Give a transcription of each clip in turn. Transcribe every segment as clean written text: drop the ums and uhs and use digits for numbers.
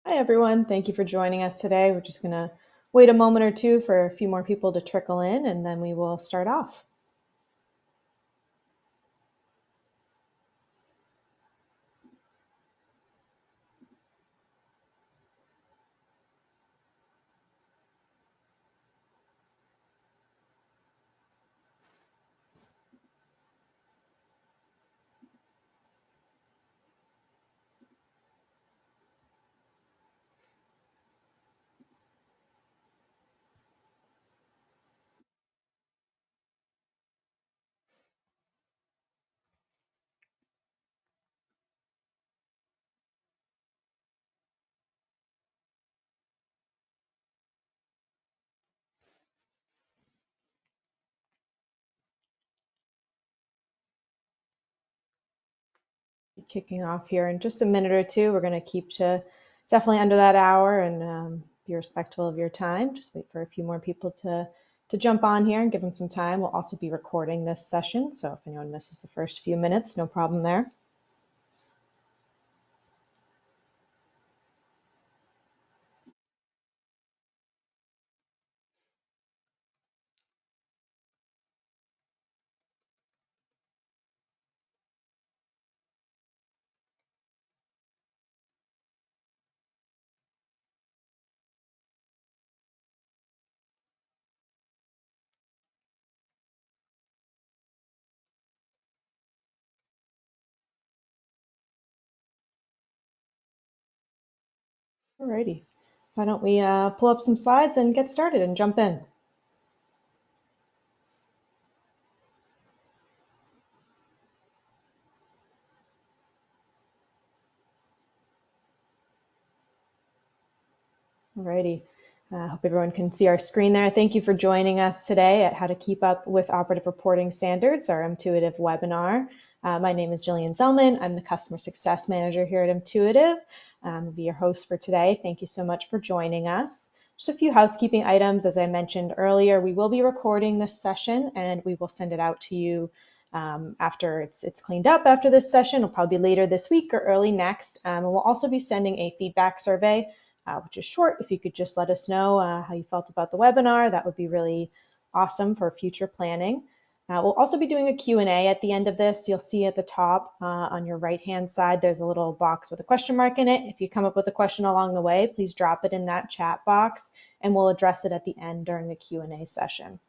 Hi, everyone. Thank you for joining us today. We're just going to wait a moment or two for a few more people to trickle in, and then we will start off. Kicking off here in just a minute or two. We're going to keep to definitely under that hour and be respectful of your time. Just wait for a few more people to jump on here and give them some time. We'll also be recording this session, so if anyone misses the first few minutes, no problem there. Alrighty. Why don't we pull up some slides and get started and jump in? Alrighty. I hope everyone can see our screen there. Thank you for joining us today at How to Keep Up with Operative Reporting Standards, our Intuitive webinar. My name is Jillian Zellman. I'm the Customer Success Manager here at Intuitive. I'll be your host for today. Thank you so much for joining us. Just a few housekeeping items. As I mentioned earlier, we will be recording this session and we will send it out to you after it's cleaned up after this session. It'll probably be later this week or early next. And we'll also be sending a feedback survey which is short. If you could just let us know how you felt about the webinar, that would be really awesome for future planning. We'll also be doing a Q&A at the end of this. You'll see at the top on your right-hand side, there's a little box with a question mark in it. If you come up with a question along the way, please drop it in that chat box and we'll address it at the end during the Q&A session.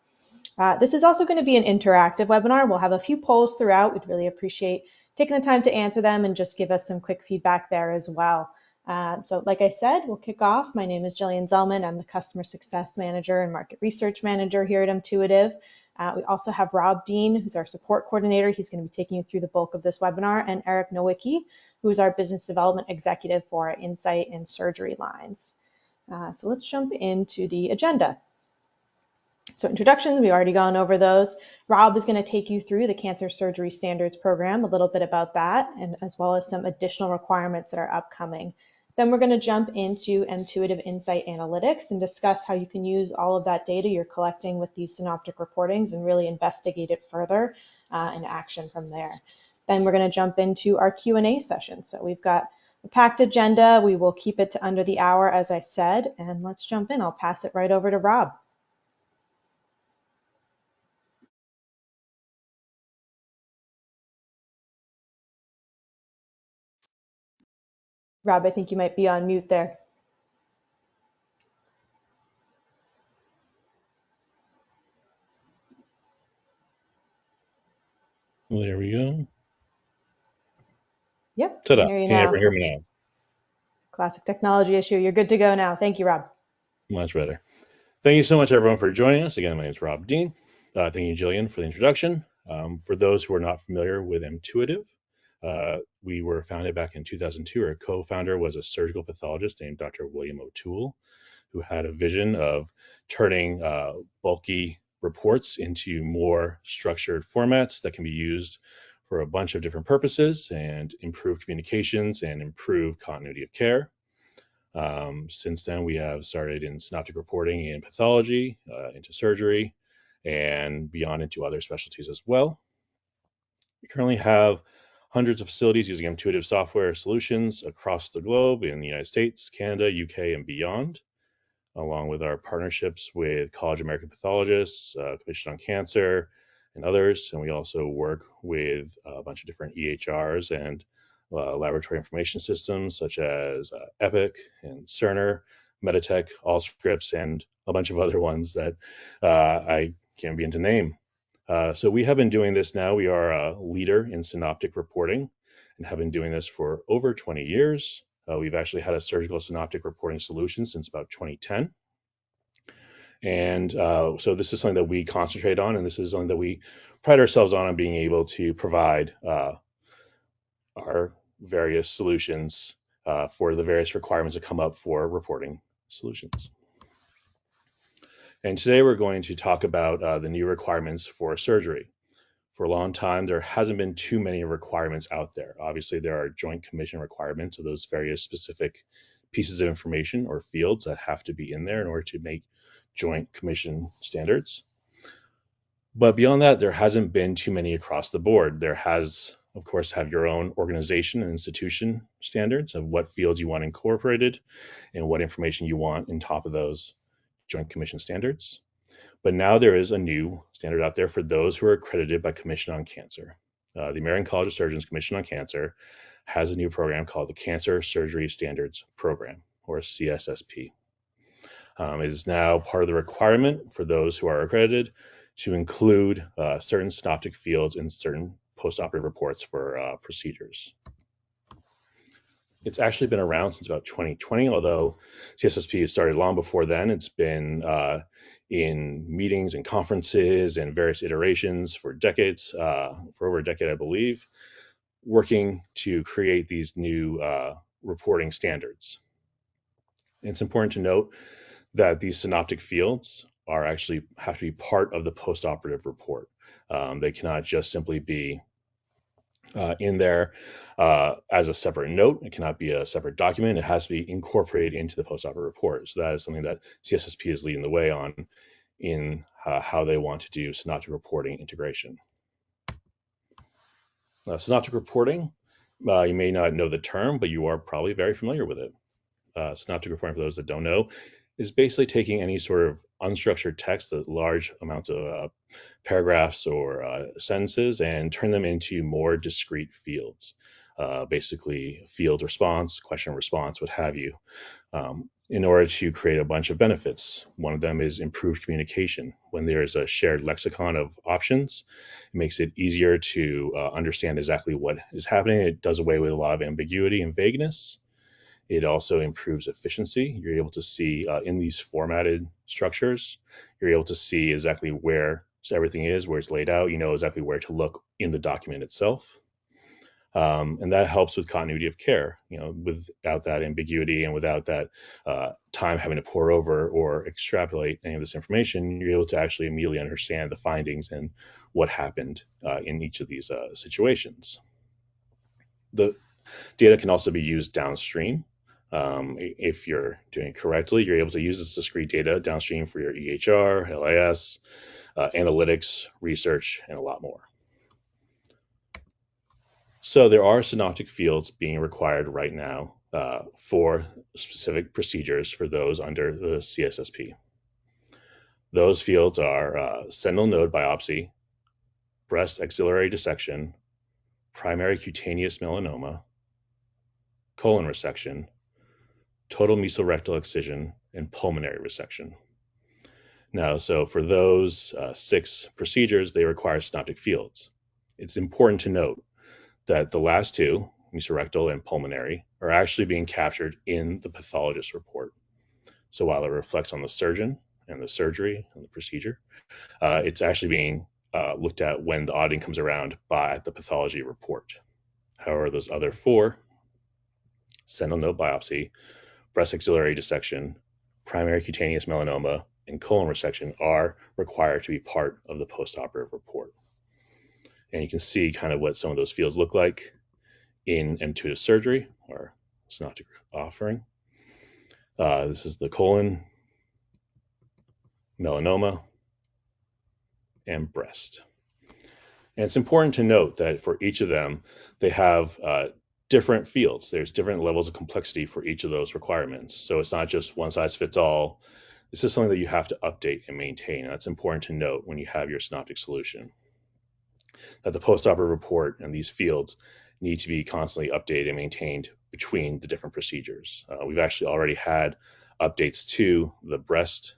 This is also going to be an interactive webinar. We'll have a few polls throughout. We'd really appreciate taking the time to answer them and just give us some quick feedback there as well. So like I said, we'll kick off. My name is Jillian Zellman. I'm the Customer Success Manager and Market Research Manager here at Intuitive. We also have Rob Dean, who's our support coordinator. He's going to be taking you through the bulk of this webinar, and Eric Nowicki, who is our Business Development Executive for our Insight and Surgery lines. So let's jump into the agenda. So introductions, we've already gone over those. Rob is going to take you through the Cancer Surgery Standards program, a little bit about that, and as well as some additional requirements that are upcoming. Then we're going to jump into Intuitive Insight Analytics and discuss how you can use all of that data you're collecting with these synoptic reportings and really investigate it further and action from there. Then we're going to jump into our Q&A session. So we've got a packed agenda. We will keep it to under the hour, as I said, and let's jump in. I'll pass it right over to Rob. Rob, I think you might be on mute there. Well, there we go. Yep, Ta-da. can hear you Can you ever now. hear me now? Classic technology issue. You're good to go now. Thank you, Rob. Much better. Thank you so much, everyone, for joining us. Again, my name is Rob Dean. Thank you, Jillian, for the introduction. For those who are not familiar with Intuitive, we were founded back in 2002. Our co-founder was a surgical pathologist named Dr. William O'Toole, who had a vision of turning bulky reports into more structured formats that can be used for a bunch of different purposes and improve communications and improve continuity of care. Since then, we have started in synoptic reporting in pathology, into surgery, and beyond into other specialties as well. We currently have hundreds of facilities using Intuitive software solutions across the globe in the United States, Canada, UK, and beyond, along with our partnerships with College of American Pathologists, Commission on Cancer, and others. And we also work with a bunch of different EHRs and laboratory information systems such as Epic and Cerner, Meditech, Allscripts, and a bunch of other ones that I can't begin to name. So we have been doing this now. We are a leader in synoptic reporting and have been doing this for over 20 years. We've actually had a surgical synoptic reporting solution since about 2010. And so this is something that we concentrate on, and this is something that we pride ourselves on being able to provide our various solutions for the various requirements that come up for reporting solutions. And today we're going to talk about the new requirements for surgery. For a long time, there hasn't been too many requirements out there. Obviously, there are Joint Commission requirements of those various specific pieces of information or fields that have to be in there in order to make Joint Commission standards. But beyond that, there hasn't been too many across the board. There has, of course, have your own organization and institution standards of what fields you want incorporated and what information you want on top of those Joint Commission standards. But now there is a new standard out there for those who are accredited by Commission on Cancer. The American College of Surgeons Commission on Cancer has a new program called the Cancer Surgery Standards Program, or CSSP. It is now part of the requirement for those who are accredited to include certain synoptic fields in certain postoperative reports for procedures. It's actually been around since about 2020, although CSSP started long before then. It's been in meetings and conferences and various iterations for decades, for over a decade, I believe, working to create these new reporting standards. And it's important to note that these synoptic fields are actually have to be part of the postoperative report. They cannot just simply be in there as a separate note. It cannot be a separate document. It has to be incorporated into the postoperative report. So that is something that CSSP is leading the way on in how they want to do synoptic reporting integration. Synoptic reporting, you may not know the term, but you are probably very familiar with it. Synoptic reporting, for those that don't know, is basically taking any sort of unstructured text, large amounts of paragraphs or sentences, and turn them into more discrete fields. Basically, field response, question response, what have you, in order to create a bunch of benefits. One of them is improved communication. When there is a shared lexicon of options, it makes it easier to understand exactly what is happening. It does away with a lot of ambiguity and vagueness. It also improves efficiency. You're able to see in these formatted structures, you're able to see exactly where everything is, where it's laid out. You know exactly where to look in the document itself. And that helps with continuity of care, without that ambiguity and without that time having to pour over or extrapolate any of this information. You're able to actually immediately understand the findings and what happened in each of these situations. The data can also be used downstream. If you're doing it correctly, you're able to use this discrete data downstream for your EHR, LIS, analytics, research, and a lot more. So there are synoptic fields being required right now for specific procedures for those under the CSSP. Those fields are sentinel node biopsy, breast axillary dissection, primary cutaneous melanoma, colon resection, total mesorectal excision, and pulmonary resection. Now, so for those 6 procedures, they require synoptic fields. It's important to note that the last 2, mesorectal and pulmonary, are actually being captured in the pathologist report. So while it reflects on the surgeon and the surgery and the procedure, it's actually being looked at when the auditing comes around by the pathology report. However, those other 4, sentinel node biopsy, breast axillary dissection, primary cutaneous melanoma, and colon resection are required to be part of the postoperative report. And you can see kind of what some of those fields look like in Intuitive surgery or synoptic offering. This is the colon, melanoma, and breast. And it's important to note that for each of them, they have different fields. There's different levels of complexity for each of those requirements. So it's not just one size fits all. This is something that you have to update and maintain. And that's important to note when you have your synoptic solution, that the post-operative report and these fields need to be constantly updated and maintained between the different procedures. We've actually already had updates to the breast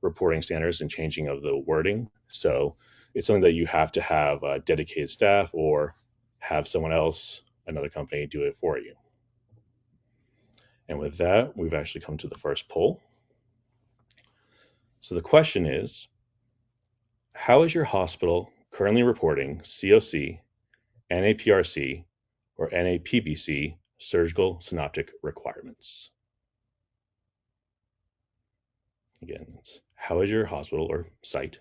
reporting standards and changing of the wording. So it's something that you have to have dedicated staff or have someone else, another company, do it for you. And with that, we've actually come to the first poll. So the question is, how is your hospital currently reporting COC, NAPRC, or NAPBC surgical synoptic requirements? Again, it's how is your hospital or site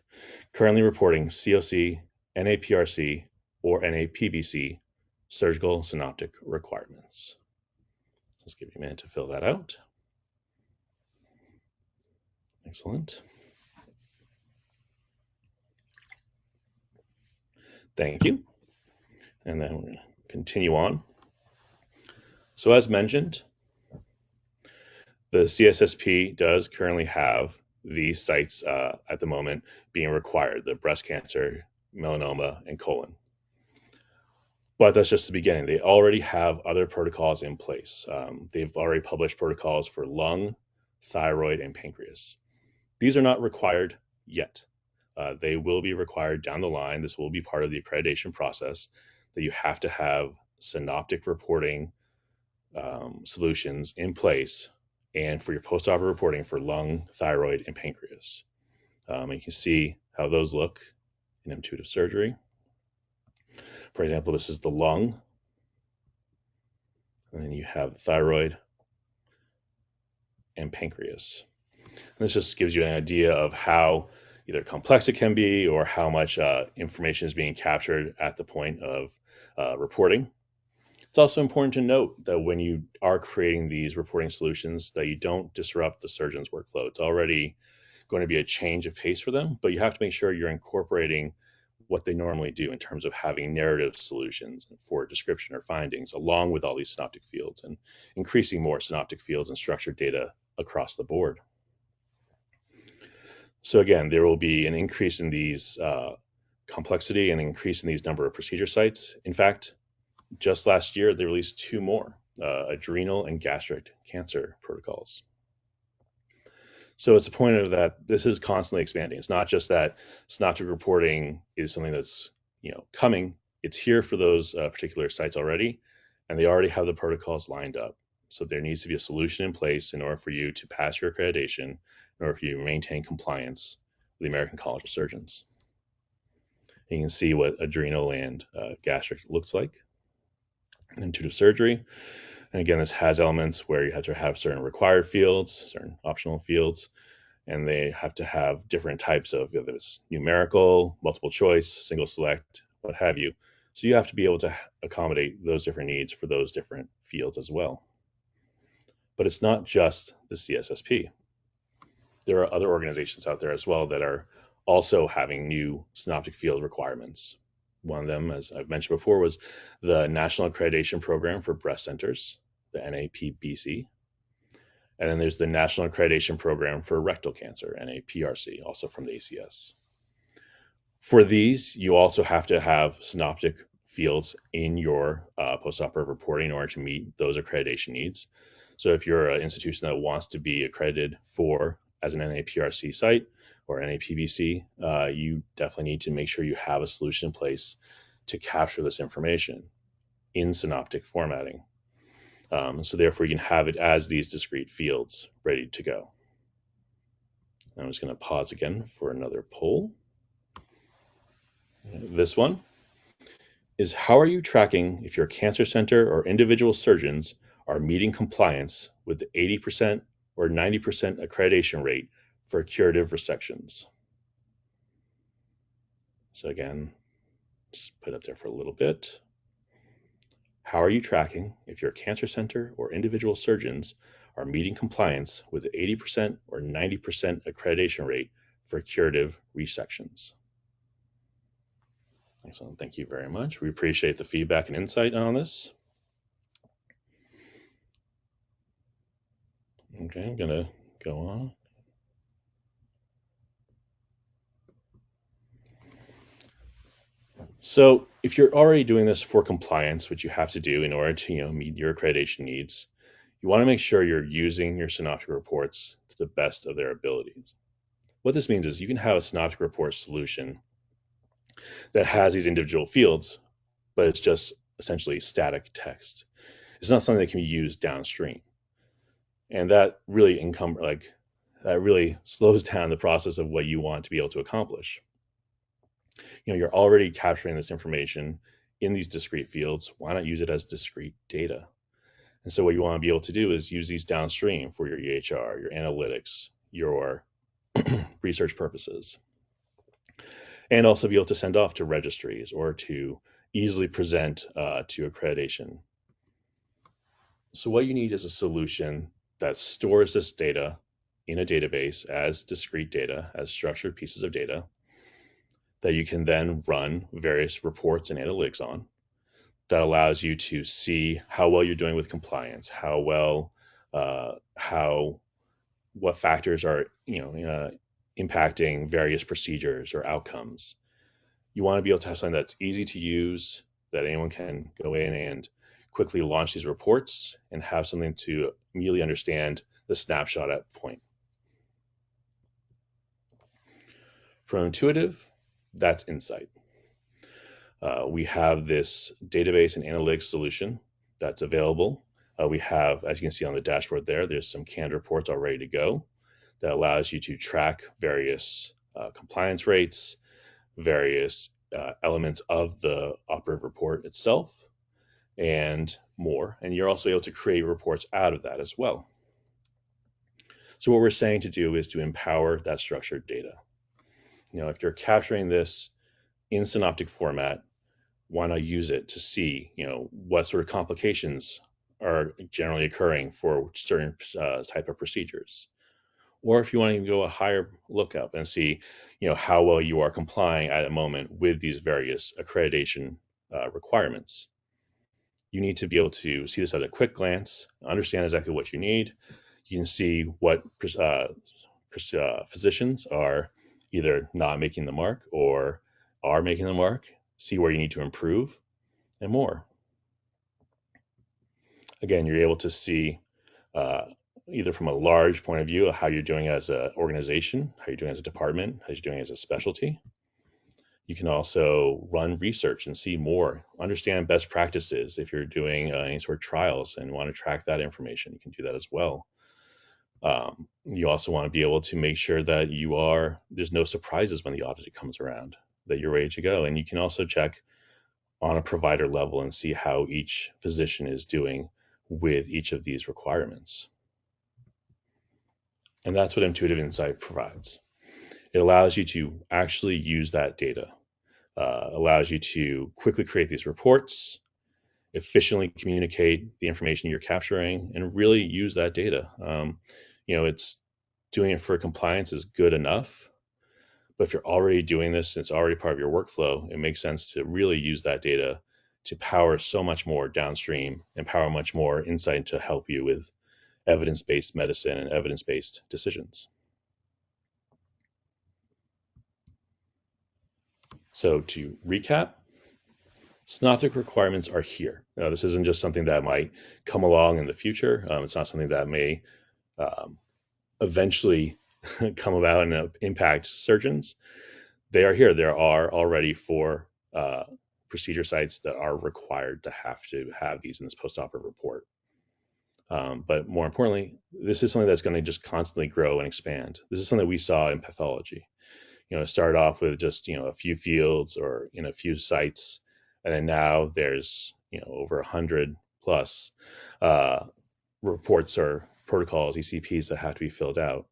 currently reporting COC, NAPRC, or NAPBC surgical synoptic requirements? Let's give you a minute to fill that out. Excellent. Thank you. And then we're going to continue on. So as mentioned, the CSSP does currently have these sites at the moment being required, the breast cancer, melanoma, and colon. But that's just the beginning. They already have other protocols in place. They've already published protocols for lung, thyroid, and pancreas. These are not required yet. They will be required down the line. This will be part of the accreditation process, that you have to have synoptic reporting solutions in place, and for your post-operative reporting for lung, thyroid, and pancreas. You can see how those look in intuitive surgery. For example, this is the lung, and then you have thyroid and pancreas. And this just gives you an idea of how either complex it can be or how much information is being captured at the point of reporting. It's also important to note that when you are creating these reporting solutions, that you don't disrupt the surgeon's workflow. It's already going to be a change of pace for them, but you have to make sure you're incorporating what they normally do in terms of having narrative solutions for description or findings, along with all these synoptic fields, and increasing more synoptic fields and structured data across the board. So again, there will be an increase in these complexity and increase in these number of procedure sites. In fact, just last year, they released 2 more adrenal and gastric cancer protocols. So it's a point of that this is constantly expanding. It's not just that synoptic reporting is something that's coming. It's here for those particular sites already, and they already have the protocols lined up. So there needs to be a solution in place in order for you to pass your accreditation, in order for you to maintain compliance with the American College of Surgeons. And you can see what adrenal and gastric looks like in intuitive surgery. And again, this has elements where you have to have certain required fields, certain optional fields, and they have to have different types of, whether it's numerical, multiple choice, single select, what have you. So you have to be able to accommodate those different needs for those different fields as well. But it's not just the CSSP. There are other organizations out there as well that are also having new synoptic field requirements. One of them, as I've mentioned before, was the National Accreditation Program for Breast Centers, the NAPBC. And then there's the National Accreditation Program for Rectal Cancer, NAPRC, also from the ACS. For these, you also have to have synoptic fields in your postoperative reporting in order to meet those accreditation needs. So if you're an institution that wants to be accredited for as an NAPRC site or NAPBC, you definitely need to make sure you have a solution in place to capture this information in synoptic formatting. So therefore, you can have it as these discrete fields ready to go. I'm just going to pause again for another poll. This one is, how are you tracking if your cancer center or individual surgeons are meeting compliance with the 80% or 90% accreditation rate for curative resections? So again, just put it up there for a little bit. How are you tracking if your cancer center or individual surgeons are meeting compliance with the 80% or 90% accreditation rate for curative resections? Excellent. Thank you very much. We appreciate the feedback and insight on this. Okay, I'm going to go on. So if you're already doing this for compliance, which you have to do in order to meet your accreditation needs, you want to make sure you're using your synoptic reports to the best of their abilities. What this means is you can have a synoptic report solution that has these individual fields, but it's just essentially static text. It's not something that can be used downstream, and that really that really slows down the process of what you want to be able to accomplish. You're already capturing this information in these discrete fields. Why not use it as discrete data? And so what you want to be able to do is use these downstream for your EHR, your analytics, your research purposes, and also be able to send off to registries or to easily present to accreditation. So what you need is a solution that stores this data in a database as discrete data, as structured pieces of data, that you can then run various reports and analytics on, that allows you to see how well you're doing with compliance, how well, what factors are, impacting various procedures or outcomes. You want to be able to have something that's easy to use, that anyone can go in and quickly launch these reports and have something to immediately understand the snapshot at point. From Intuitive, that's Insight. We have this database and analytics solution that's available. We have, as you can see on the dashboard there's some canned reports all ready to go that allows you to track various compliance rates, various elements of the operative report itself, and more. And you're also able to create reports out of that as well. So what we're saying to do is to empower that structured data. If you're capturing this in synoptic format, why not use it to see, what sort of complications are generally occurring for certain type of procedures? Or if you want to go a higher lookup and see, how well you are complying at a moment with these various accreditation requirements. You need to be able to see this at a quick glance, understand exactly what you need. You can see what physicians are either not making the mark or are making the mark, see where you need to improve, and more. Again, you're able to see either from a large point of view of how you're doing as an organization, how you're doing as a department, how you're doing as a specialty. You can also run research and see more, understand best practices. If you're doing any sort of trials and want to track that information, you can do that as well. You also want to be able to make sure that there's no surprises when the audit comes around, that you're ready to go. And you can also check on a provider level and see how each physician is doing with each of these requirements. And that's what Intuitive Insight provides. It allows you to actually use that data, allows you to quickly create these reports, efficiently communicate the information you're capturing, and really use that data. It's doing it for compliance is good enough, but if you're already doing this and it's already part of your workflow, it makes sense to really use that data to power so much more downstream and power much more insight to help you with evidence-based medicine and evidence-based decisions. So to recap, synoptic requirements are here. Now, this isn't just something that might come along in the future. It's not something that may eventually come about and impact surgeons. They are here. There are already 4 procedure sites that are required to have these in this post-operative report. But more importantly, this is something that's going to just constantly grow and expand. This is something we saw in pathology. It started off with just a few fields or in a few sites, and then now there's over 100 plus reports or protocols, ECPs that have to be filled out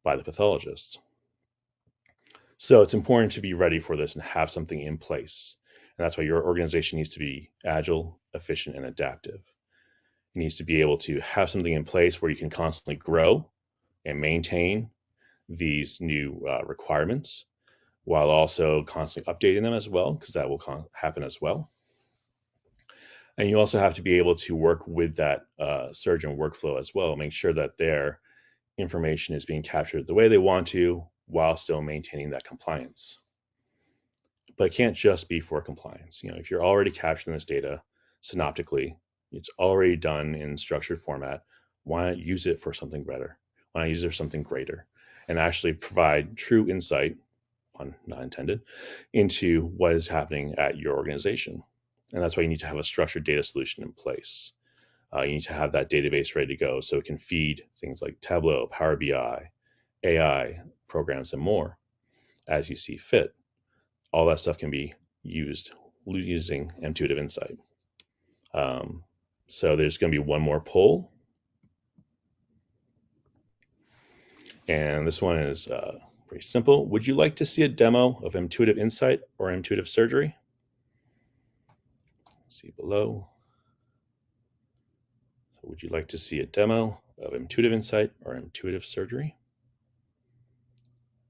by the pathologists. So it's important to be ready for this and have something in place. And that's why your organization needs to be agile, efficient, and adaptive. It needs to be able to have something in place where you can constantly grow and maintain these new requirements while also constantly updating them as well, because that will happen as well. And you also have to be able to work with that surgeon workflow as well, make sure that their information is being captured the way they want to while still maintaining that compliance. But it can't just be for compliance. If you're already capturing this data synoptically, it's already done in structured format, why not use it for something better? Why not use it for something greater and actually provide true insight, pun not intended, into what is happening at your organization? And that's why you need to have a structured data solution in place. You need to have that database ready to go so it can feed things like Tableau, Power BI, AI programs, and more as you see fit. All that stuff can be used using Intuitive Insight. So there's going to be one more poll. And this one is pretty simple. Would you like to see a demo of Intuitive Insight or Intuitive Surgery? See below. So would you like to see a demo of Intuitive Insight or Intuitive Surgery?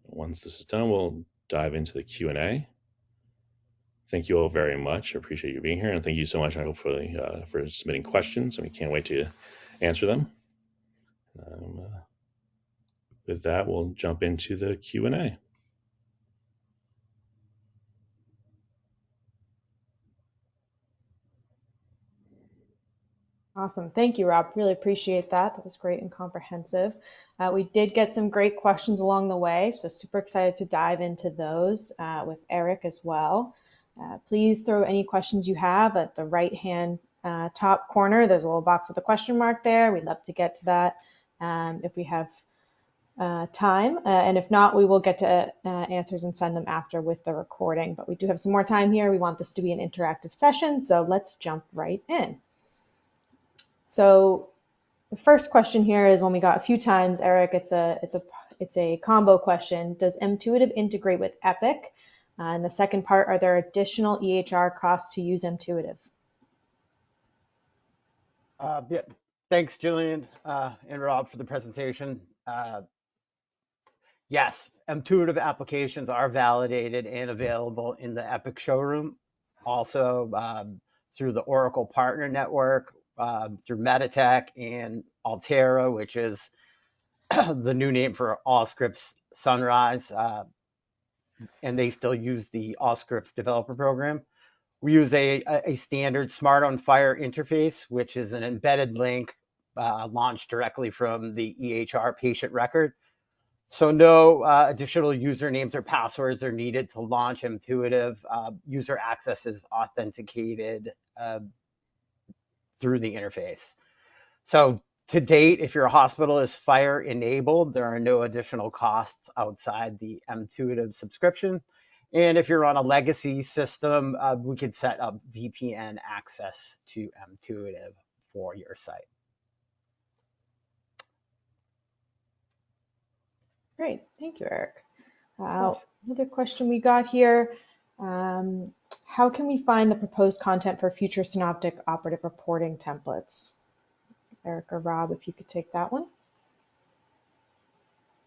Once this is done, we'll dive into the Q&A. Thank you all very much. I appreciate you being here, and thank you so much, hopefully, for submitting questions, and we can't wait to answer them. With that, we'll jump into the Q&A. Awesome. Thank you, Rob. Really appreciate that. That was great and comprehensive. We did get some great questions along the way, so super excited to dive into those with Eric as well. Please throw any questions you have at the right-hand top corner. There's a little box with a question mark there. We'd love to get to that if we have time. And if not, we will get to answers and send them after with the recording. But we do have some more time here. We want this to be an interactive session, so let's jump right in. So the first question here is one we got a few times, Eric. It's a combo question. Does Intuitive integrate with Epic? And the second part, are there additional EHR costs to use Intuitive? Yeah. Thanks, Jillian and Rob, for the presentation. Yes, Intuitive applications are validated and available in the Epic showroom. Also through the Oracle Partner Network, through Meditech and Altera, which is the new name for Allscripts Sunrise, and they still use the Allscripts developer program. We use a standard Smart on Fire interface, which is an embedded link launched directly from the EHR patient record. So no additional usernames or passwords are needed to launch Intuitive. User access is authenticated through the interface. So to date, if your hospital is Fire enabled, there are no additional costs outside the Intuitive subscription. And if you're on a legacy system, we could set up VPN access to Intuitive for your site. Great, thank you, Eric. Another question we got here. How can we find the proposed content for future synoptic operative reporting templates? Eric or Rob, if you could take that one.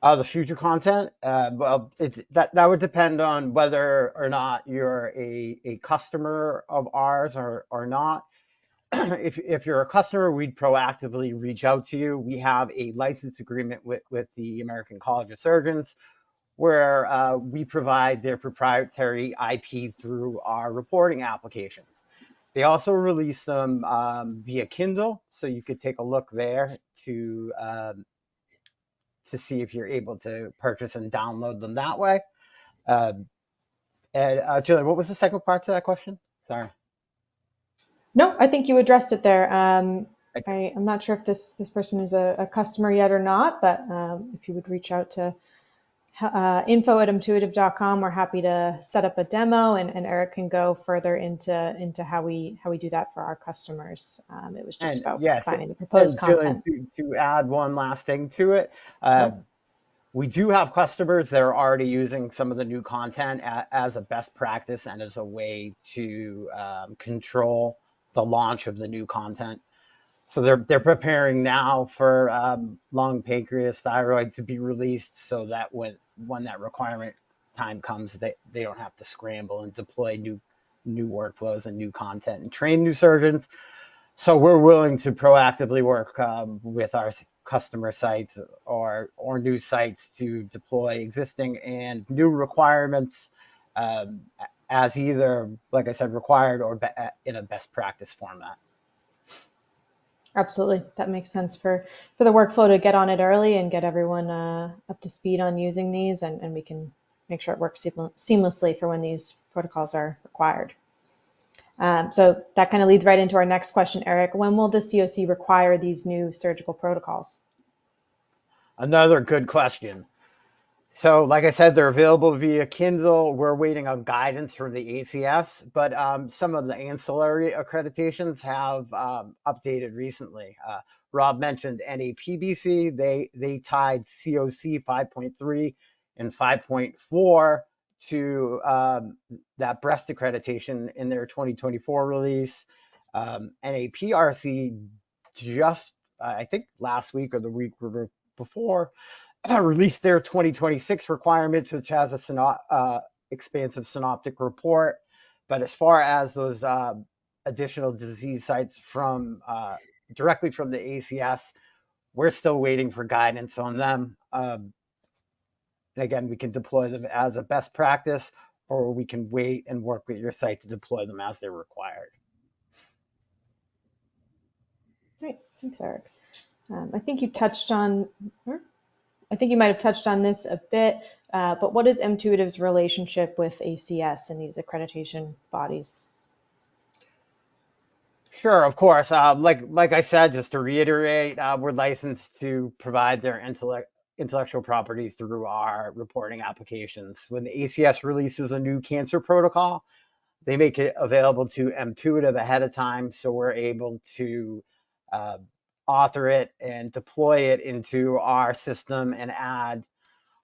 The future content, well, that would depend on whether or not you're a customer of ours or not. If you're a customer, we'd proactively reach out to you. We have a license agreement with the American College of Surgeons, where we provide their proprietary IP through our reporting applications. They also release them via Kindle, so you could take a look there to see if you're able to purchase and download them that way. And Jillian, what was the second part to that question? Sorry. No, I think you addressed it there. I'm not sure if this person is a customer yet or not, but if you would reach out to info@intuitive.com, we're happy to set up a demo, and Eric can go further into how we do that for our customers. It was just about finding the proposed content. Jillian, to add one last thing to it, Sure. we do have customers that are already using some of the new content as a best practice and as a way to control the launch of the new content. So they're preparing now for lung, pancreas, thyroid to be released, so that when that requirement time comes, they don't have to scramble and deploy new workflows and new content and train new surgeons. So we're willing to proactively work with our customer sites or new sites to deploy existing and new requirements um, as either, like I said, required or in a best practice format. Absolutely. That makes sense for the workflow to get on it early and get everyone up to speed on using these, and we can make sure it works seamlessly for when these protocols are required. So that kind of leads right into our next question, Eric. When will the COC require these new surgical protocols? Another good question. So, like I said, they're available via Kindle. We're waiting on guidance from the ACS, but some of the ancillary accreditations have updated recently. Rob mentioned NAPBC. They tied COC 5.3 and 5.4 to that breast accreditation in their 2024 release. NAPRC just, I think, last week or the week before, released their 2026 requirements, which has a expansive synoptic report. But as far as those additional disease sites from directly from the ACS, we're still waiting for guidance on them. And again, we can deploy them as a best practice, or we can wait and work with your site to deploy them as they're required. Great. Thanks, Eric. I think you might have touched on this a bit, but what is Mtuitive's relationship with ACS and these accreditation bodies? Sure, of course. Like I said, just to reiterate, we're licensed to provide their intellectual property through our reporting applications. When the ACS releases a new cancer protocol, they make it available to Mtuitive ahead of time, so we're able to author it and deploy it into our system and add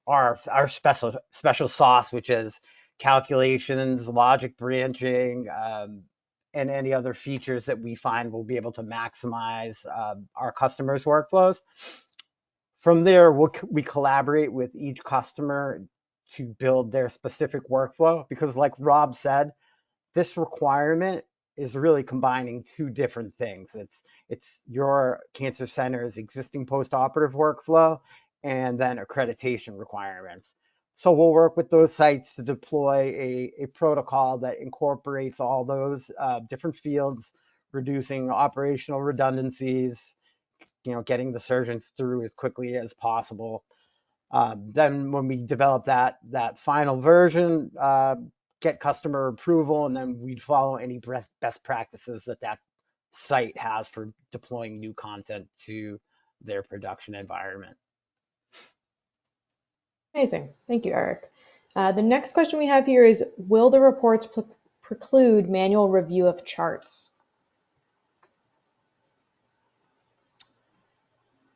our special sauce, which is calculations, logic branching, and any other features that we find will be able to maximize our customers' workflows. From there, we collaborate with each customer to build their specific workflow, because like Rob said, this requirement is really combining two different things. It's your cancer center's existing post-operative workflow and then accreditation requirements. So we'll work with those sites to deploy a protocol that incorporates all those different fields, reducing operational redundancies, getting the surgeons through as quickly as possible. Then when we develop that final version, get customer approval, and then we'd follow any best practices that site has for deploying new content to their production environment. Amazing. Thank you, Eric. The next question we have here is, will the reports preclude manual review of charts?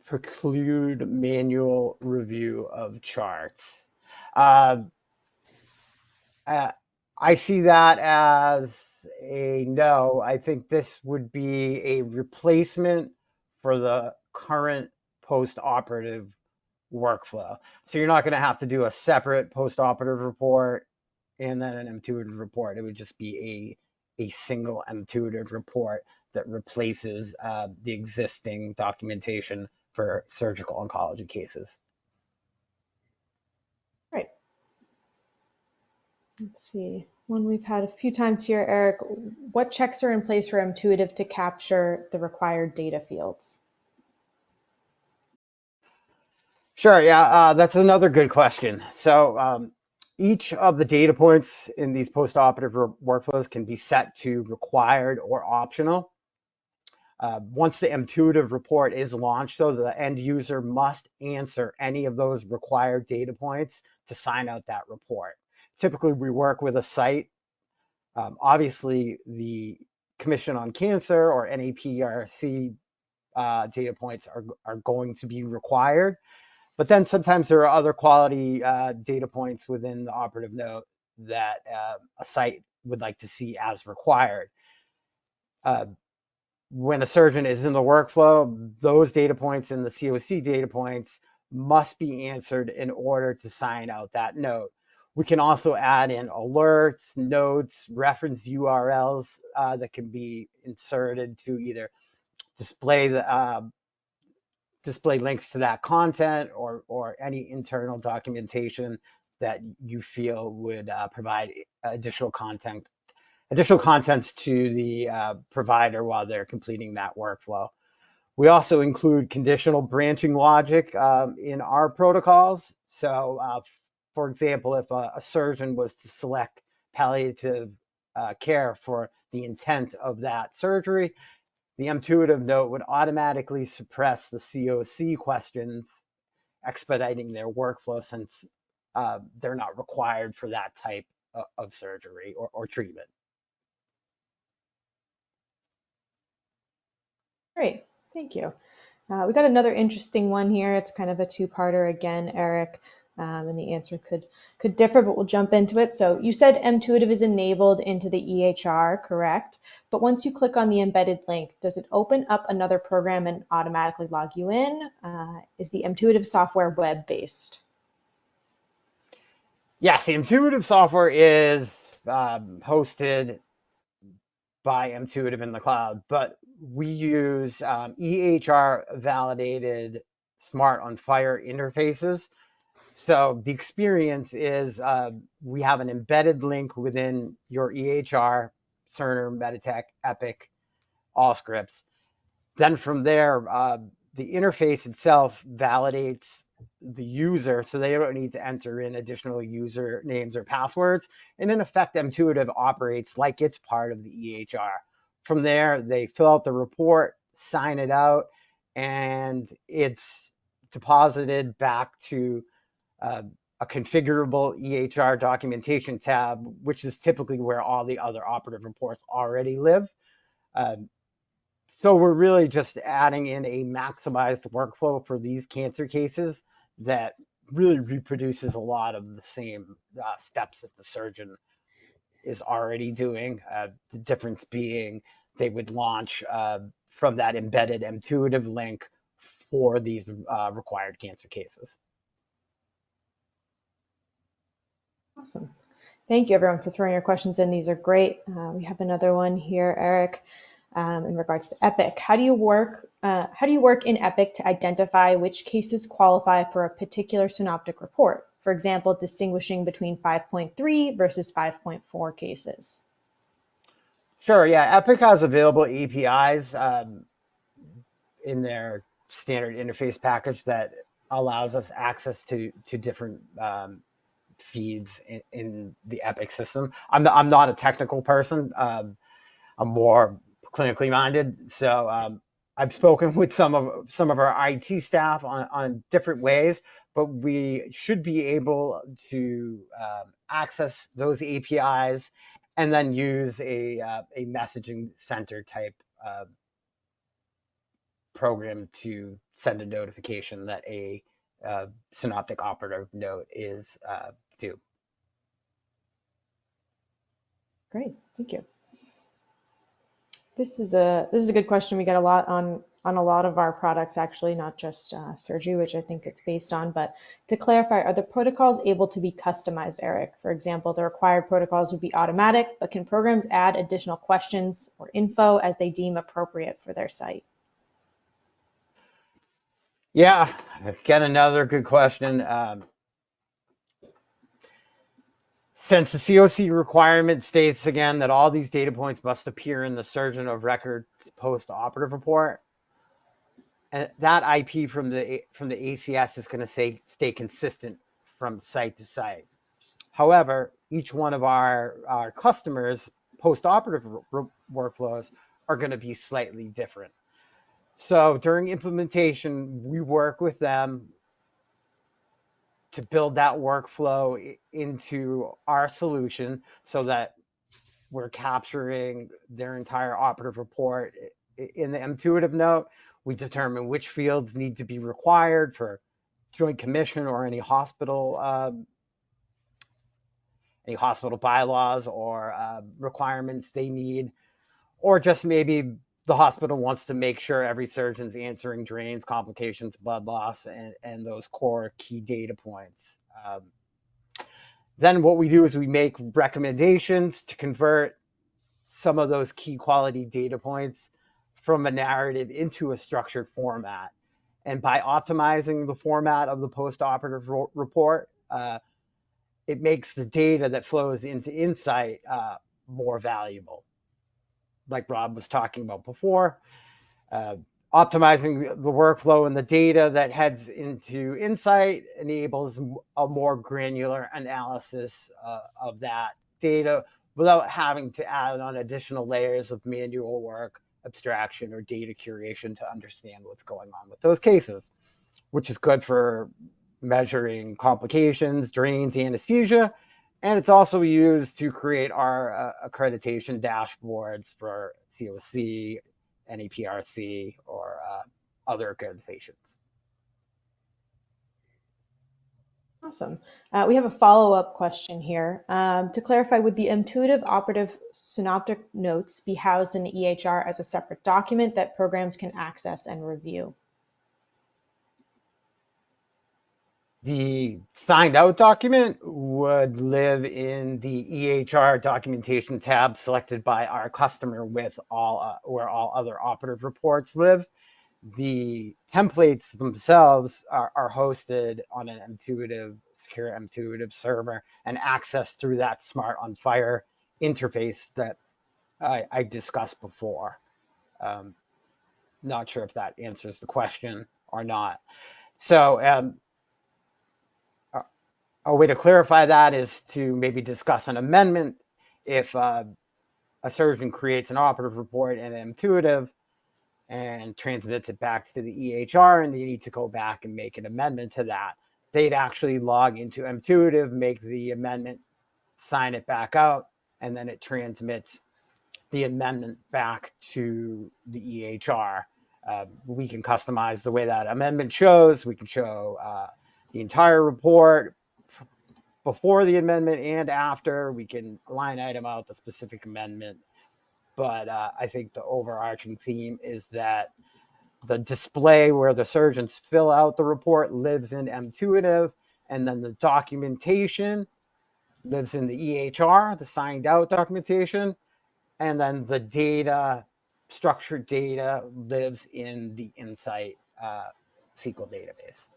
Preclude manual review of charts. I see that as a no. I think this would be a replacement for the current post-operative workflow. So you're not going to have to do a separate post-operative report and then an Mtuitive report. It would just be a single Mtuitive report that replaces the existing documentation for surgical oncology cases. Right. Let's see. One we've had a few times here, Eric. What checks are in place for Mtuitive to capture the required data fields? Sure, yeah, that's another good question. So each of the data points in these post-operative workflows can be set to required or optional. Once the Mtuitive report is launched, though, the end user must answer any of those required data points to sign out that report. Typically, we work with a site. Obviously, the Commission on Cancer or NAPRC data points are going to be required. But then sometimes there are other quality data points within the operative note that a site would like to see as required. When a surgeon is in the workflow, those data points and the COC data points must be answered in order to sign out that note. We can also add in alerts, notes, reference URLs that can be inserted to either display display links to that content or any internal documentation that you feel would provide additional contents to the provider while they're completing that workflow. We also include conditional branching logic in our protocols. So, for example, if a surgeon was to select palliative care for the intent of that surgery, the Mtuitive note would automatically suppress the COC questions, expediting their workflow since they're not required for that type of surgery or treatment. Great, thank you. We got another interesting one here. It's kind of a two-parter again, Eric, and the answer could differ, but we'll jump into it. So you said Mtuitive is enabled into the EHR, correct? But once you click on the embedded link, does it open up another program and automatically log you in? Is the Mtuitive software web-based? Yes, the Mtuitive software is hosted by Mtuitive in the cloud, but we use EHR validated smart on fire interfaces. So the experience is we have an embedded link within your EHR, Cerner, Meditech, Epic, Allscripts. Then from there, the interface itself validates the user, so they don't need to enter in additional user names or passwords. And in effect, Mtuitive operates like it's part of the EHR. From there, they fill out the report, sign it out, and it's deposited back to a configurable EHR documentation tab, which is typically where all the other operative reports already live. So we're really just adding in a maximized workflow for these cancer cases that really reproduces a lot of the same steps that the surgeon is already doing. The difference being they would launch from that embedded Mtuitive link for these required cancer cases. Awesome. Thank you, everyone, for throwing your questions in. These are great. We have another one here, Eric, in regards to Epic. How do you work in Epic to identify which cases qualify for a particular synoptic report? For example, distinguishing between 5.3 versus 5.4 cases. Sure, yeah. Epic has available APIs in their standard interface package that allows us access to different feeds in the Epic system. I'm not a technical person. I'm more clinically minded. So I've spoken with some of our IT staff on different ways, but we should be able to access those APIs and then use a messaging center type program to send a notification that a synoptic operative note is due. Great, thank you. This is a good question. We get a lot on a lot of our products, actually, not just surgery, which I think it's based on. But to clarify, are the protocols able to be customized, Eric? For example, the required protocols would be automatic, but can programs add additional questions or info as they deem appropriate for their site? Yeah, again, another good question. Since the COC requirement states again that all these data points must appear in the surgeon of record post-operative report, and that IP from the ACS is going to stay consistent from site to site. However, each one of our customers' post-operative workflows are going to be slightly different. So during implementation, we work with them to build that workflow into our solution so that we're capturing their entire operative report in the Mtuitive note. We determine which fields need to be required for Joint Commission or any hospital bylaws or requirements they need, or just maybe the hospital wants to make sure every surgeon's answering drains, complications, blood loss, and those core key data points. Then what we do is we make recommendations to convert some of those key quality data points from a narrative into a structured format. And by optimizing the format of the post-operative report, it makes the data that flows into Insight more valuable. Like Rob was talking about before, uh, optimizing the workflow and the data that heads into Insight enables a more granular analysis of that data without having to add on additional layers of manual work, abstraction, or data curation to understand what's going on with those cases, which is good for measuring complications, drains, anesthesia. And it's also used to create our accreditation dashboards for COC, NEPRC, or other accreditations. Awesome. We have a follow-up question here. To clarify, would the intuitive operative synoptic notes be housed in the EHR as a separate document that programs can access and review? The signed out document would live in the EHR documentation tab selected by our customer with where all other operative reports live. The templates themselves are hosted on an secure intuitive server and accessed through that Smart on Fire interface that I discussed before. Not sure if that answers the question or not. So a way to clarify that is to maybe discuss an amendment if a surgeon creates an operative report in intuitive and transmits it back to the EHR, and they need to go back and make an amendment to that. They'd actually log into Intuitive, make the amendment, sign it back out, and then it transmits the amendment back to the EHR. We can customize the way that amendment shows. We can show the entire report before the amendment and after. We can line item out the specific amendment. But I think the overarching theme is that the display where the surgeons fill out the report lives in Intuitive, and then the documentation lives in the EHR, the signed out documentation, and then the data, structured data, lives in the Insight SQL database.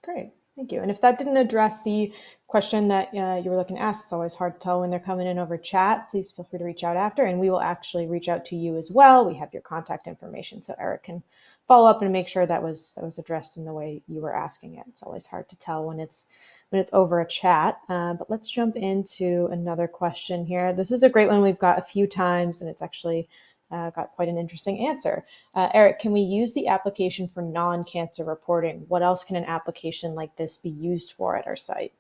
Great, thank you. And if that didn't address the question that you were looking to ask, it's always hard to tell when they're coming in over chat. Please feel free to reach out after, and we will actually reach out to you as well. We have your contact information, so Eric can follow up and make sure that was addressed in the way you were asking it. It's always hard to tell when it's over a chat. But let's jump into another question here. This is a great one we've got a few times, and it's actually got quite an interesting answer. Eric, can we use the application for non-cancer reporting? What else can an application like this be used for at our site?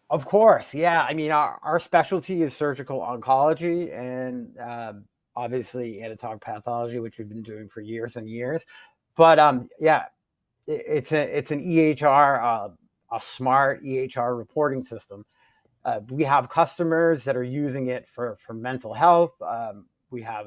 Of course, yeah. I mean, our specialty is surgical oncology and obviously anatomic pathology, which we've been doing for years and years. But yeah, it's an EHR, a smart EHR reporting system. We have customers that are using it for mental health. We have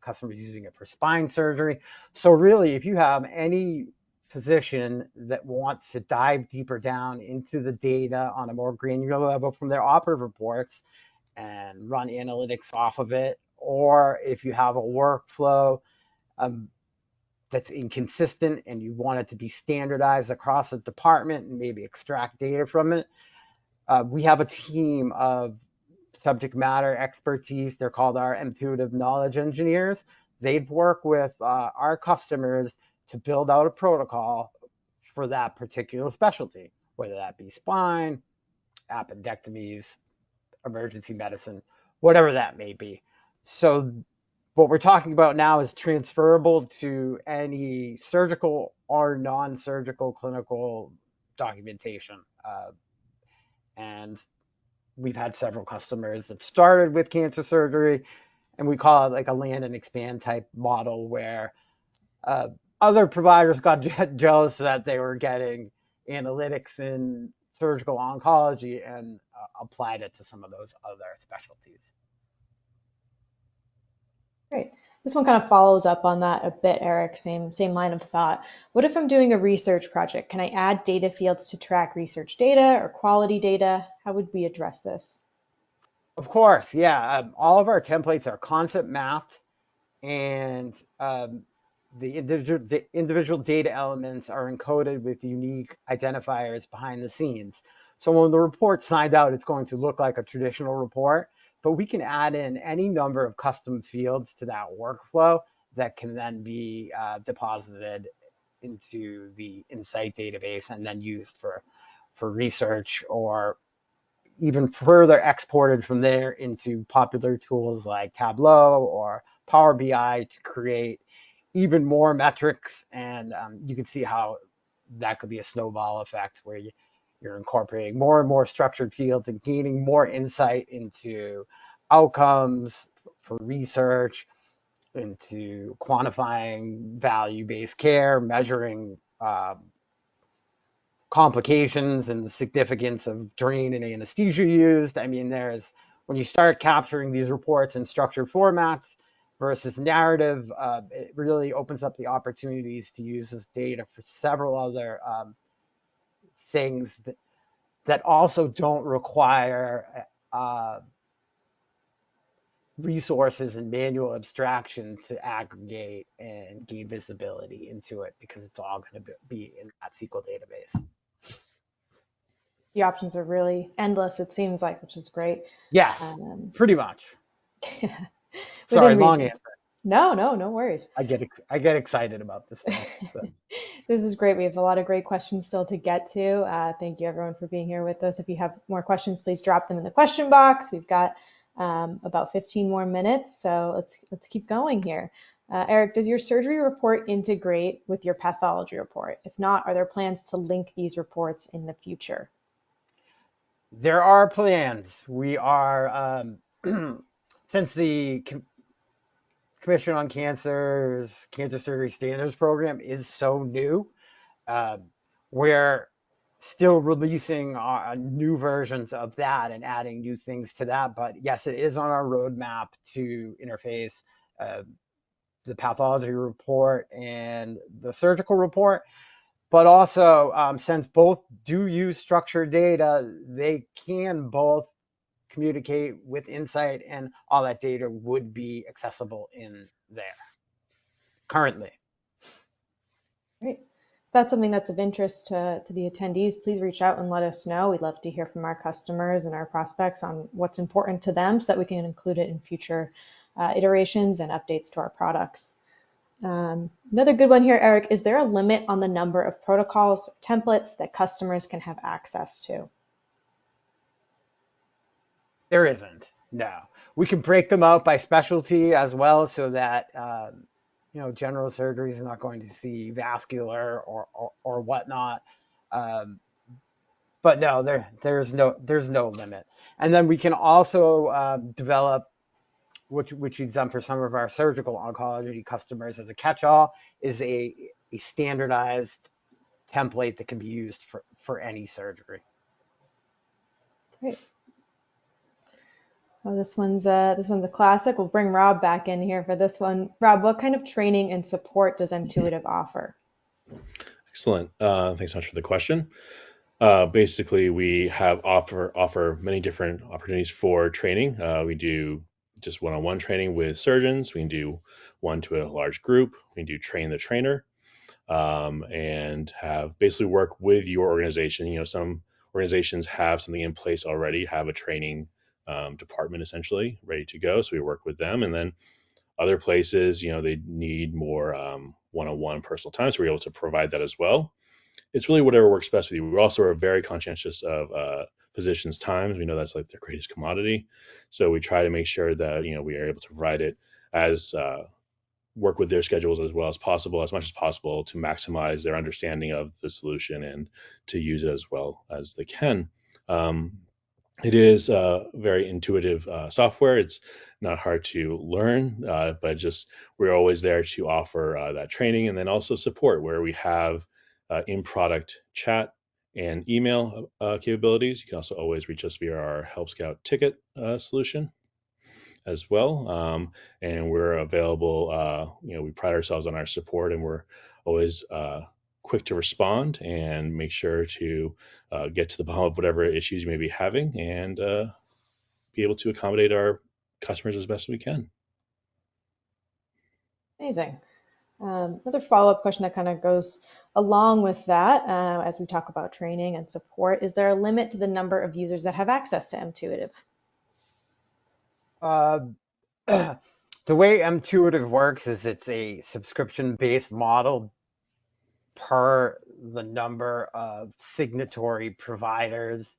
customers using it for spine surgery. So really, if you have any physician that wants to dive deeper down into the data on a more granular level from their operative reports and run analytics off of it, or if you have a workflow that's inconsistent and you want it to be standardized across a department and maybe extract data from it, we have a team of subject matter expertise. They're called our intuitive knowledge engineers. They'd work with our customers to build out a protocol for that particular specialty, whether that be spine, appendectomies, emergency medicine, whatever that may be. So what we're talking about now is transferable to any surgical or non-surgical clinical documentation. And we've had several customers that started with cancer surgery, and we call it like a land and expand type model where other providers got jealous that they were getting analytics in surgical oncology and applied it to some of those other specialties. Great. This one kind of follows up on that a bit, Eric. Same line of thought. What if I'm doing a research project? Can I add data fields to track research data or quality data? How would we address this? Of course, yeah. All of our templates are concept mapped, and the individual data elements are encoded with unique identifiers behind the scenes. So when the report's signed out, it's going to look like a traditional report, but we can add in any number of custom fields to that workflow that can then be deposited into the Insight database and then used for research, or even further exported from there into popular tools like Tableau or Power BI to create even more metrics. And you can see how that could be a snowball effect where you're incorporating more and more structured fields and gaining more insight into outcomes for research, into quantifying value-based care, measuring complications and the significance of drain and anesthesia used. I mean, when you start capturing these reports in structured formats versus narrative, it really opens up the opportunities to use this data for several other things that also don't require resources and manual abstraction to aggregate and gain visibility into it, because it's all going to be in that SQL database. The options are really endless, it seems like, which is great. Yes, Um, pretty much. Within Sorry, long reason. answer. No worries. I get excited about this stuff. So. This is great. We have a lot of great questions still to get to. Thank you, everyone, for being here with us. If you have more questions, please drop them in the question box. We've got about 15 more minutes, so let's keep going here. Eric, does your surgery report integrate with your pathology report? If not, are there plans to link these reports in the future? There are plans. We are, since the Commission on Cancer's Cancer Surgery Standards program is so new, uh, we're still releasing new versions of that and adding new things to that. But yes, it is on our roadmap to interface uh, the pathology report and the surgical report. But also, since both do use structured data, they can both communicate with Insight, and all that data would be accessible in there currently. Great. If that's something that's of interest to the attendees, please reach out and let us know. We'd love to hear from our customers and our prospects on what's important to them so that we can include it in future iterations and updates to our products. Another good one here, Eric, is there a limit on the number of protocols, templates that customers can have access to? There isn't. No. We can break them out by specialty as well, so that general surgery is not going to see vascular or whatnot. Um, but no, there's no limit. And then we can also develop, which we've done for some of our surgical oncology customers as a catch-all, is a standardized template that can be used for any surgery. Great. Well, this one's a classic. We'll bring Rob back in here for this one. Rob, what kind of training and support does Intuitive offer? Excellent. Thanks so much for the question. Basically, we have offer many different opportunities for training. We do just one-on-one training with surgeons. We can do one to a large group. We can do train the trainer, and have basically work with your organization. Some organizations have something in place already, have a training department essentially ready to go. So we work with them, and then other places, they need more one-on-one personal time. So we're able to provide that as well. It's really whatever works best with you. We also are very conscientious of physicians' times. We know that's like their greatest commodity. So we try to make sure that, we are able to provide it as work with their schedules as well as possible, as much as possible, to maximize their understanding of the solution and to use it as well as they can. It is very intuitive software. It's not hard to learn, but just we're always there to offer that training, and then also support where we have in-product chat and email capabilities. You can also always reach us via our Help Scout ticket solution. as well. And we're available. We pride ourselves on our support, and we're always quick to respond and make sure to get to the bottom of whatever issues you may be having, and be able to accommodate our customers as best we can. Amazing. Another follow-up question that kind of goes along with that, as we talk about training and support, is there a limit to the number of users that have access to Mtuitive? The way Mtuitive works is it's a subscription-based model per the number of signatory providers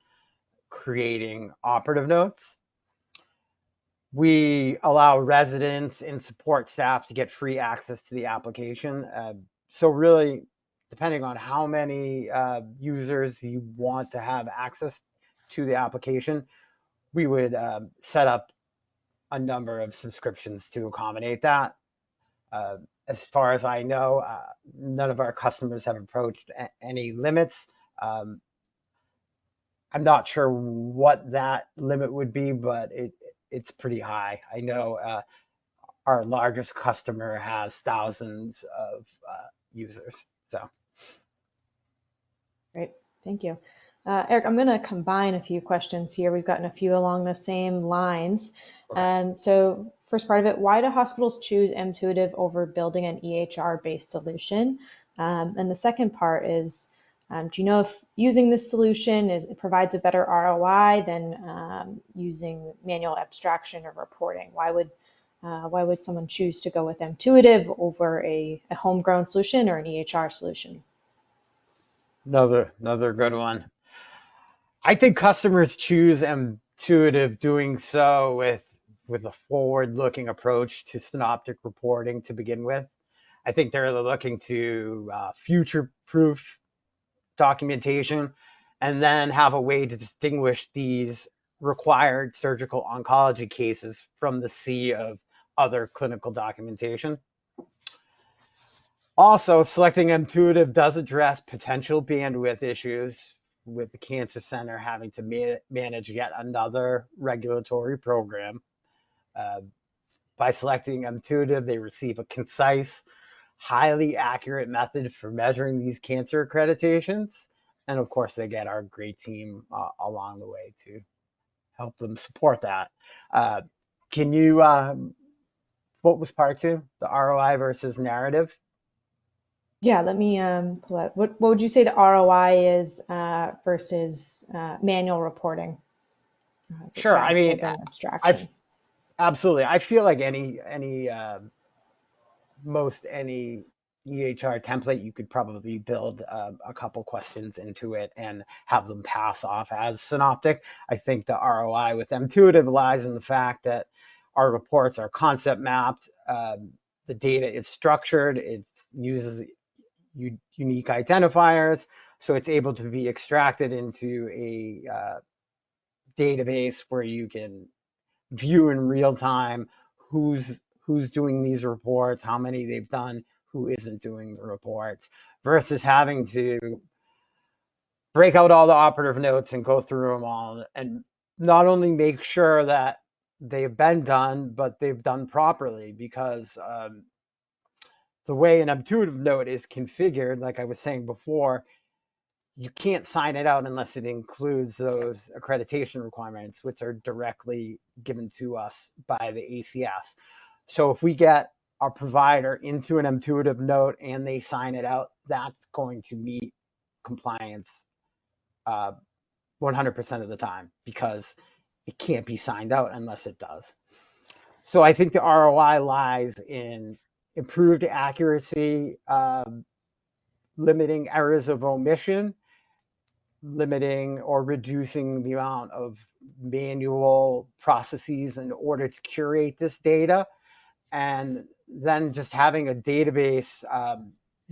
creating operative notes. We allow residents and support staff to get free access to the application. So really, depending on how many users you want to have access to the application, we would set up a number of subscriptions to accommodate that. As far as I know, none of our customers have approached any limits. I'm not sure what that limit would be, but it's pretty high. I know our largest customer has thousands of users. So Great, thank you. Eric, I'm going to combine a few questions here. We've gotten a few along the same lines. okay. So first part of it, why do hospitals choose Mtuitive over building an EHR-based solution? And the second part is, do you know if using this solution it provides a better ROI than using manual abstraction or reporting? Why would someone choose to go with Mtuitive over a homegrown solution or an EHR solution? Another good one. I think customers choose Mtuitive doing so with a forward-looking approach to synoptic reporting to begin with. I think they're looking to future-proof documentation and then have a way to distinguish these required surgical oncology cases from the sea of other clinical documentation. Also, selecting Mtuitive does address potential bandwidth issues with the cancer center having to manage yet another regulatory program. Uh, by selecting Mtuitive, they receive a concise, highly accurate method for measuring these cancer accreditations. And of course, they get our great team along the way to help them support that. Uh, can you, what was part two? The ROI versus narrative? Yeah, let me pull up. What would you say the ROI is versus manual reporting? Is it Sure. I faster mean, than I've abstraction? absolutely. I feel like most any EHR template, you could probably build a couple questions into it and have them pass off as synoptic. I think the ROI with Mtuitive lies in the fact that our reports are concept mapped. The data is structured. It uses unique identifiers, so it's able to be extracted into a database where you can view in real time who's doing these reports, how many they've done, who isn't doing the reports, versus having to break out all the operative notes and go through them all and not only make sure that they've been done, but they've done properly, because the way an intuitive note is configured, like I was saying before, you can't sign it out unless it includes those accreditation requirements, which are directly given to us by the ACS. So if we get our provider into an intuitive note and they sign it out, that's going to meet compliance 100% of the time, because it can't be signed out unless it does. So I think the ROI lies in improved accuracy, limiting errors of omission, limiting or reducing the amount of manual processes in order to curate this data, and then just having a database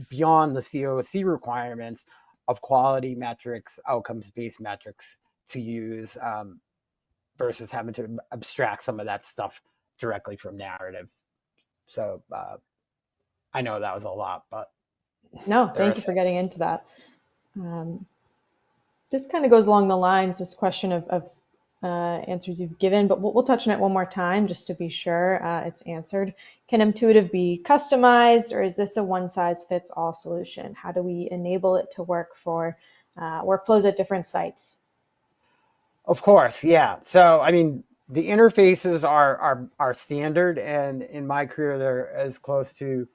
beyond the COC requirements of quality metrics, outcomes-based metrics to use, versus having to abstract some of that stuff directly from narrative. So I know that was a lot, but No, there thank you is. for getting into that. This kind of goes along the lines, this question of answers you've given, but we'll touch on it one more time just to be sure it's answered. Can Intuitive be customized, or is this a one-size-fits-all solution? How do we enable it to work for workflows at different sites? Of course, yeah. So, I mean, the interfaces are standard, and in my career, they're as close to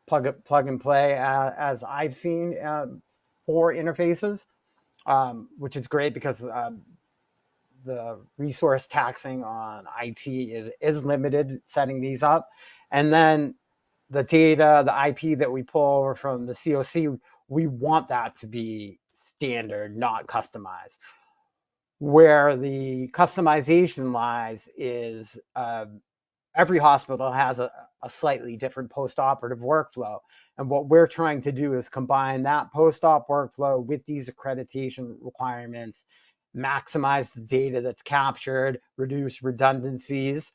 plug and play as I've seen for interfaces, which is great because the resource taxing on IT is limited setting these up, and then the data, the IP that we pull over from the COC, we want that to be standard, not customized. Where the customization lies is every hospital has a slightly different post-operative workflow. And what we're trying to do is combine that post-op workflow with these accreditation requirements, maximize the data that's captured, reduce redundancies.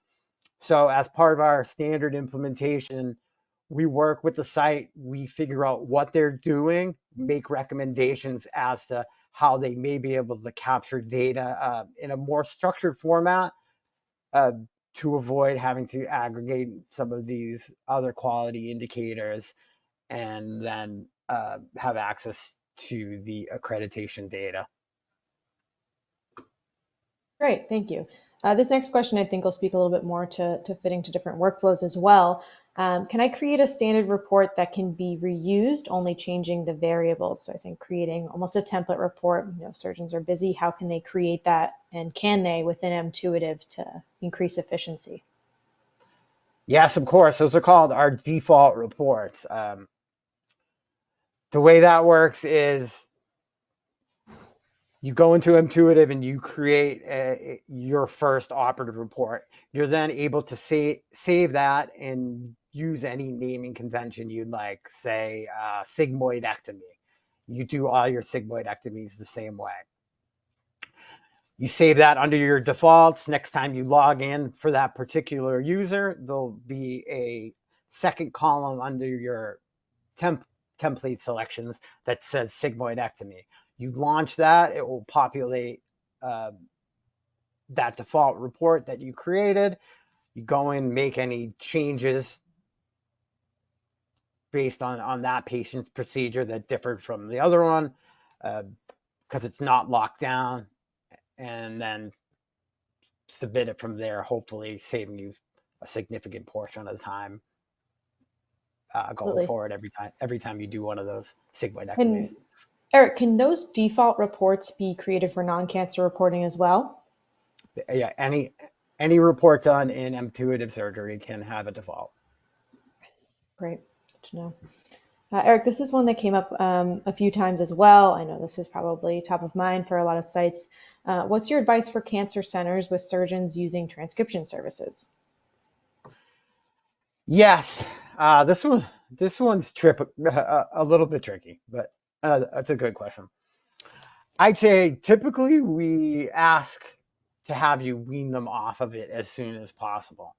So as part of our standard implementation, we work with the site, we figure out what they're doing, make recommendations as to how they may be able to capture data in a more structured format uh, to avoid having to aggregate some of these other quality indicators and then have access to the accreditation data. Great, thank you. This next question I think will speak a little bit more to fitting to different workflows as well. Can I create a standard report that can be reused, only changing the variables? So I think creating almost a template report, surgeons are busy. How can they create that, and can they within Mtuitive to increase efficiency? Yes, of course. Those are called our default reports. The way that works is you go into Intuitive and you create your first operative report. You're then able to save that and use any naming convention you'd like, say sigmoidectomy. You do all your sigmoidectomies the same way. You save that under your defaults. Next time you log in for that particular user, there'll be a second column under your template selections that says sigmoidectomy. You launch that, it will populate that default report that you created. You go in, make any changes based on that patient's procedure that differed from the other one because it's not locked down, and then submit it from there, hopefully saving you a significant portion of the time going Absolutely. forward every time you do one of those sigmoidectomies. And Eric, can those default reports be created for non-cancer reporting as well? Yeah, any report done in Intuitive surgery can have a default. Great, good to know. Eric, this is one that came up a few times as well. I know this is probably top of mind for a lot of sites. What's your advice for cancer centers with surgeons using transcription services? Yes, this one's a little bit tricky, but that's a good question. I'd say typically we ask to have you wean them off of it as soon as possible.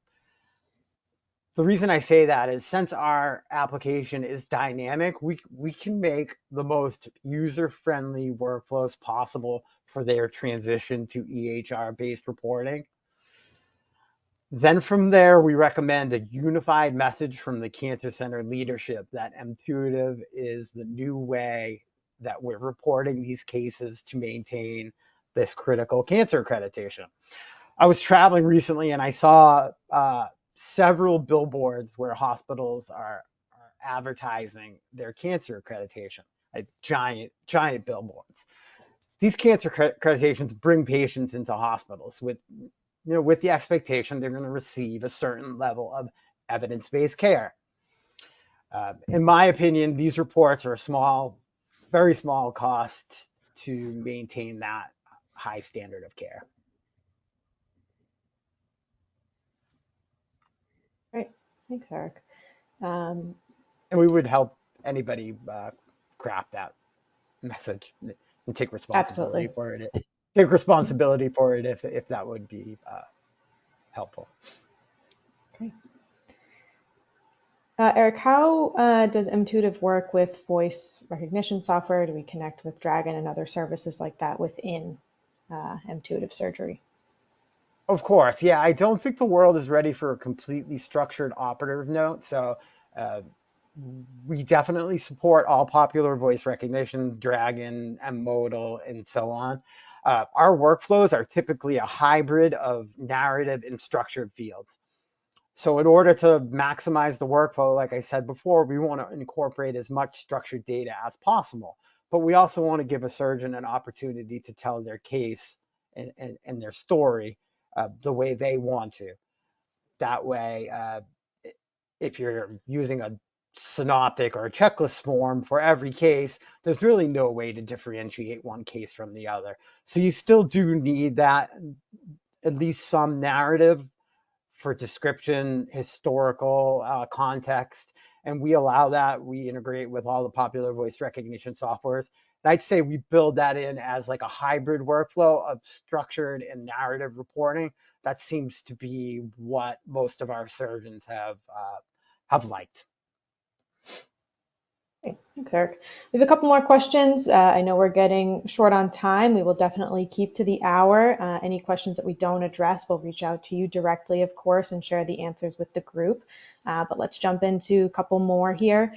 The reason I say that is since our application is dynamic, we can make the most user-friendly workflows possible for their transition to EHR-based reporting. Then from there, we recommend a unified message from the Cancer Center leadership that Intuitive is the new way that we're reporting these cases to maintain this critical cancer accreditation. I was traveling recently and I saw several billboards where hospitals are advertising their cancer accreditation, like giant billboards. These cancer accreditations bring patients into hospitals with the expectation they're going to receive a certain level of evidence-based care. In my opinion, these reports are a very small cost to maintain that high standard of care. Great, thanks, Eric. And we would help anybody craft that message and take responsibility Absolutely. for it. Take responsibility for it if that would be helpful. Okay. Eric, how does Intuitive work with voice recognition software? Do we connect with Dragon and other services like that within Intuitive surgery? Of course, yeah. I don't think the world is ready for a completely structured operative note. So uh, we definitely support all popular voice recognition, Dragon, and Modal, and so on. Our workflows are typically a hybrid of narrative and structured fields. So in order to maximize the workflow, like I said before, we want to incorporate as much structured data as possible. But we also want to give a surgeon an opportunity to tell their case and their story the way they want to. That way, if you're using a synoptic or a checklist form for every case, there's really no way to differentiate one case from the other. So you still do need that, at least some narrative for description, historical context, and we allow that. We integrate with all the popular voice recognition softwares. And I'd say we build that in as like a hybrid workflow of structured and narrative reporting. That seems to be what most of our surgeons have liked. Okay, thanks, Eric. We have a couple more questions. I know we're getting short on time. We will definitely keep to the hour. Any questions that we don't address, we'll reach out to you directly, of course, and share the answers with the group. But let's jump into a couple more here.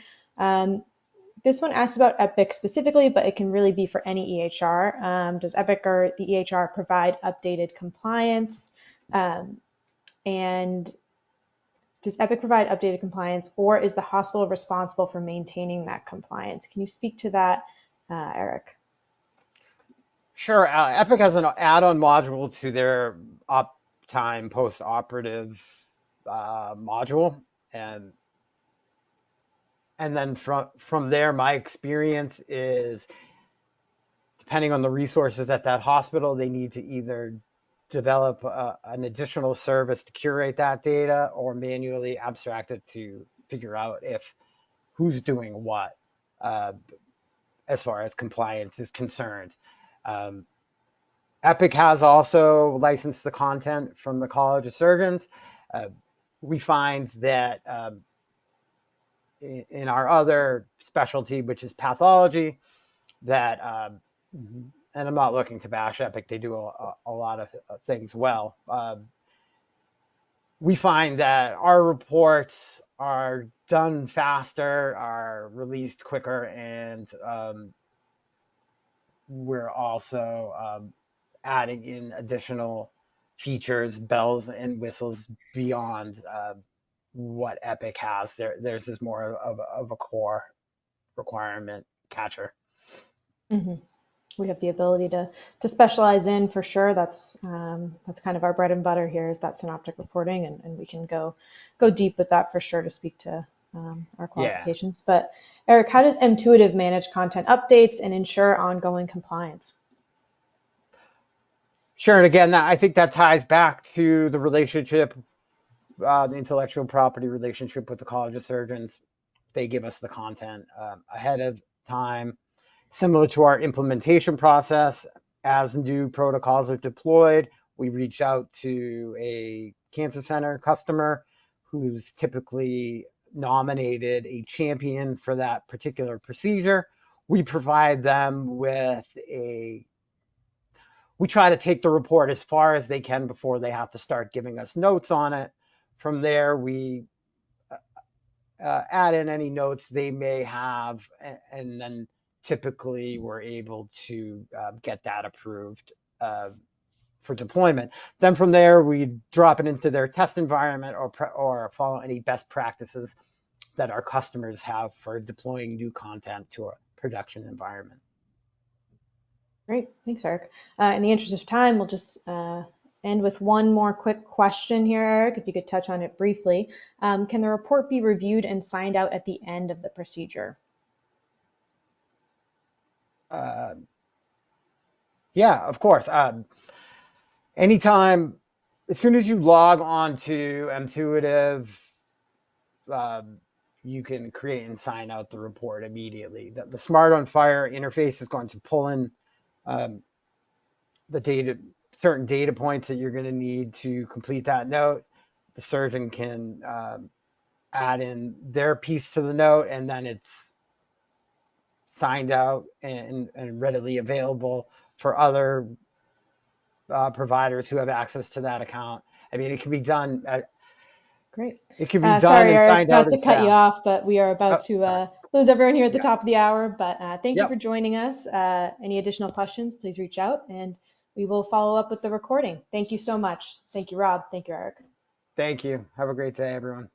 This one asks about Epic specifically, but it can really be for any EHR. Does Epic or the EHR provide updated compliance? And does Epic provide updated compliance, or is the hospital responsible for maintaining that compliance? Can you speak to that, Eric? Sure. Epic has an add-on module to their uptime post-operative module, and then from there, my experience is, depending on the resources at that hospital, they need to either develop an additional service to curate that data or manually abstract it to figure out if who's doing what uh, as far as compliance is concerned. Um, Epic has also licensed the content from the College of Surgeons. Uh, we find that in our other specialty, which is pathology, that and I'm not looking to bash Epic, they do a lot of things well. We find that our reports are done faster, are released quicker, and we're also adding in additional features, bells and whistles beyond what Epic has. Theirs is more of a core requirement catcher. Mm-hmm. We have the ability to specialize in for sure. That's kind of our bread and butter here is that synoptic reporting, and we can go deep with that for sure to speak to our Yeah, qualifications. But Eric, how does Mtuitive manage content updates and ensure ongoing compliance? sure. And again, I think that ties back to the relationship, the intellectual property relationship with the College of Surgeons. They give us the content ahead of time, similar to our implementation process. As new protocols are deployed, we reach out to a cancer center customer who's typically nominated a champion for that particular procedure. We provide them with we try to take the report as far as they can before they have to start giving us notes on it. From there, we add in any notes they may have, and then typically we're able to get that approved for deployment. Then from there, we drop it into their test environment or follow any best practices that our customers have for deploying new content to a production environment. Great, thanks, Eric. In the interest of time, we'll just end with one more quick question here, Eric, if you could touch on it briefly. Can the report be reviewed and signed out at the end of the procedure? Uh, yeah, of course. Anytime, as soon as you log on to Mtuitive, um, you can create and sign out the report immediately. The Smart on Fire interface is going to pull in um, the data, certain data points that you're going to need to complete that note. The surgeon can add in their piece to the note, and then it's signed out and readily available for other providers who have access to that account. I mean, it can be done. Great. It can be done Sorry, and Eric, signed out not to as cut you fast. off, but we are about Oh, sorry. to lose everyone here at the Yeah. top of the hour. But thank you for Yep. joining us. Any additional questions, please reach out and we will follow up with the recording. Thank you so much. Thank you, Rob. Thank you, Eric. Thank you. Have a great day, everyone.